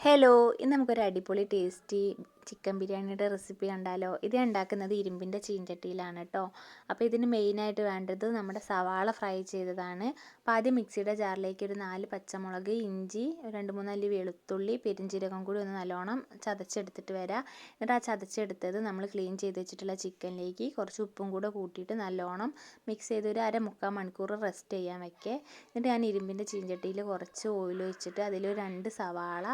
Hello, ഇന്ന് നമുക്കൊരു അടിപൊളി ടേസ്റ്റി ചിക്കൻ ബിരിയാണിയുടെ റെസിപ്പി കണ്ടാലോ? ഇത് ഉണ്ടാക്കുന്നത് ഇരുമ്പിൻ്റെ ചീഞ്ചട്ടിയിലാണ് കേട്ടോ. അപ്പോൾ ഇതിന് മെയിനായിട്ട് വേണ്ടത് നമ്മുടെ സവാള ഫ്രൈ ചെയ്തതാണ്. അപ്പോൾ ആദ്യം മിക്സിയുടെ ജാറിലേക്ക് ഒരു 4 പച്ചമുളക്, ഇഞ്ചി, 2-3 അല്ലി വെളുത്തുള്ളി, പെരിഞ്ചീരകം കൂടി ഒന്ന് നല്ലോണം ചതച്ചെടുത്തിട്ട് വരാം. എന്നിട്ട് ആ ചതച്ചെടുത്തത് നമ്മൾ ക്ലീൻ ചെയ്ത് വെച്ചിട്ടുള്ള ചിക്കനിലേക്ക് കുറച്ച് ഉപ്പും കൂടെ കൂട്ടിയിട്ട് നല്ലോണം മിക്സ് ചെയ്ത് ഒരു അരമുക്കാൽ മണിക്കൂർ റെസ്റ്റ് ചെയ്യാൻ വെക്കേ. എന്നിട്ട് ഞാൻ ഇരുമ്പിൻ്റെ ചീഞ്ചട്ടിയിൽ കുറച്ച് ഓയിൽ ഒഴിച്ചിട്ട് അതിലൊരു 2 സവാള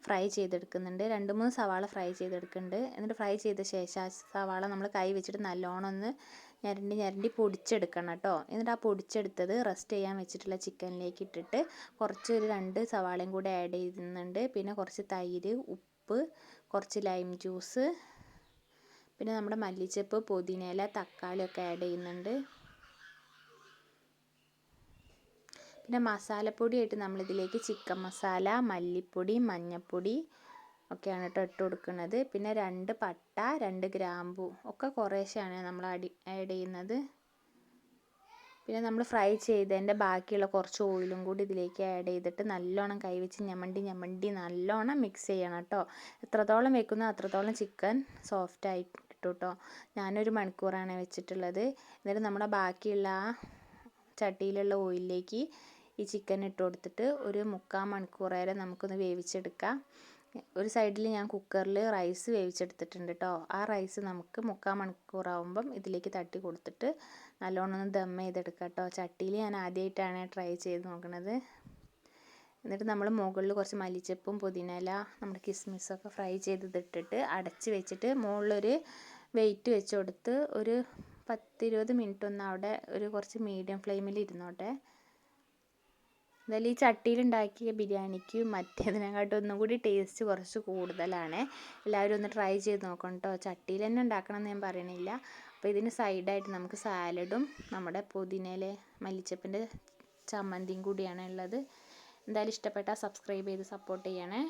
ഫ്രൈ ചെയ്തെടുക്കുന്നുണ്ട്. 2-3 സവാള ഫ്രൈ ചെയ്തെടുക്കുന്നുണ്ട്. എന്നിട്ട് ഫ്രൈ ചെയ്ത ശേഷം ആ സവാള നമ്മൾ കൈ വെച്ചിട്ട് നല്ലോണം ഒന്ന് ഞരണ്ടി പൊടിച്ചെടുക്കണം കേട്ടോ. എന്നിട്ട് ആ പൊടിച്ചെടുത്തത് റെസ്റ്റ് ചെയ്യാൻ വെച്ചിട്ടുള്ള ചിക്കനിലേക്ക് ഇട്ടിട്ട് കുറച്ച് ഒരു 2 സവാളയും കൂടെ ആഡ് ചെയ്യുന്നുണ്ട്. പിന്നെ കുറച്ച് തൈര്, ഉപ്പ്, കുറച്ച് ലൈം ജ്യൂസ്, പിന്നെ നമ്മുടെ മല്ലിച്ചപ്പ്, പുതിനയില, തക്കാളിയൊക്കെ ആഡ് ചെയ്യുന്നുണ്ട്. പിന്നെ മസാലപ്പൊടിയായിട്ട് നമ്മളിതിലേക്ക് ചിക്കൻ മസാല, മല്ലിപ്പൊടി, മഞ്ഞൾപ്പൊടി ഒക്കെയാണ് കേട്ടോ ഇട്ട് കൊടുക്കുന്നത്. പിന്നെ 2 പട്ട, 2 ഗ്രാമ്പു ഒക്കെ കുറേശ്ശെയാണ് നമ്മൾ ആഡ് ചെയ്യുന്നത്. പിന്നെ നമ്മൾ ഫ്രൈ ചെയ്തതിൻ്റെ ബാക്കിയുള്ള കുറച്ച് ഓയിലും കൂടി ഇതിലേക്ക് ആഡ് ചെയ്തിട്ട് നല്ലോണം കൈവച്ച് ഞമണ്ടി നല്ലോണം മിക്സ് ചെയ്യണം കേട്ടോ. എത്രത്തോളം വെക്കുന്നോ അത്രത്തോളം ചിക്കൻ സോഫ്റ്റായി കിട്ടും കേട്ടോ. ഞാനൊരു മണിക്കൂറാണ് വെച്ചിട്ടുള്ളത്. എന്നിട്ട് നമ്മുടെ ബാക്കിയുള്ള ചട്ടിയിലുള്ള ഓയിലിലേക്ക് ഈ ചിക്കൻ ഇട്ട് കൊടുത്തിട്ട് ഒരു 3/4 മണിക്കൂർ വരെ നമുക്കൊന്ന് വേവിച്ചെടുക്കാം. ഒരു സൈഡിൽ ഞാൻ കുക്കറിൽ റൈസ് വേവിച്ചെടുത്തിട്ടുണ്ട് കേട്ടോ. ആ റൈസ് നമുക്ക് 3/4 മണിക്കൂറാവുമ്പം ഇതിലേക്ക് തട്ടി കൊടുത്തിട്ട് നല്ലോണം ഒന്ന് ദം ചെയ്തെടുക്കാം കേട്ടോ. ചട്ടിയിൽ ഞാൻ ആദ്യമായിട്ടാണ് ട്രൈ ചെയ്ത് നോക്കുന്നത്. എന്നിട്ട് നമ്മൾ മുകളിൽ കുറച്ച് മല്ലിച്ചപ്പും പുതിനയില, നമ്മുടെ കിസ്മിസൊക്കെ ഫ്രൈ ചെയ്തിട്ടിട്ട് അടച്ച് വെച്ചിട്ട് മുകളിലൊരു വെയിറ്റ് വെച്ച് കൊടുത്ത് ഒരു 10-20 മിനിറ്റ് ഒന്ന് അവിടെ ഒരു കുറച്ച് മീഡിയം ഫ്ലെയിമിൽ ഇരുന്നോട്ടെ. എന്തായാലും ഈ ചട്ടിയിലുണ്ടാക്കിയ ബിരിയാണിക്ക് മറ്റേതിനെക്കാട്ടും ഒന്നും കൂടി ടേസ്റ്റ് കുറച്ച് കൂടുതലാണ്. എല്ലാവരും ഒന്ന് ട്രൈ ചെയ്ത് നോക്കണം കേട്ടോ. ചട്ടിയിൽ തന്നെ ഉണ്ടാക്കണം എന്ന് ഞാൻ പറയണില്ല. അപ്പോൾ ഇതിന് സൈഡായിട്ട് നമുക്ക് സാലഡും നമ്മുടെ പുതിനയില മല്ലിച്ചപ്പിൻ്റെ ചമ്മന്തിയും കൂടിയാണ് ഉള്ളത്. എന്തായാലും ഇഷ്ടപ്പെട്ടാൽ സബ്സ്ക്രൈബ് ചെയ്ത് സപ്പോർട്ട് ചെയ്യണേ.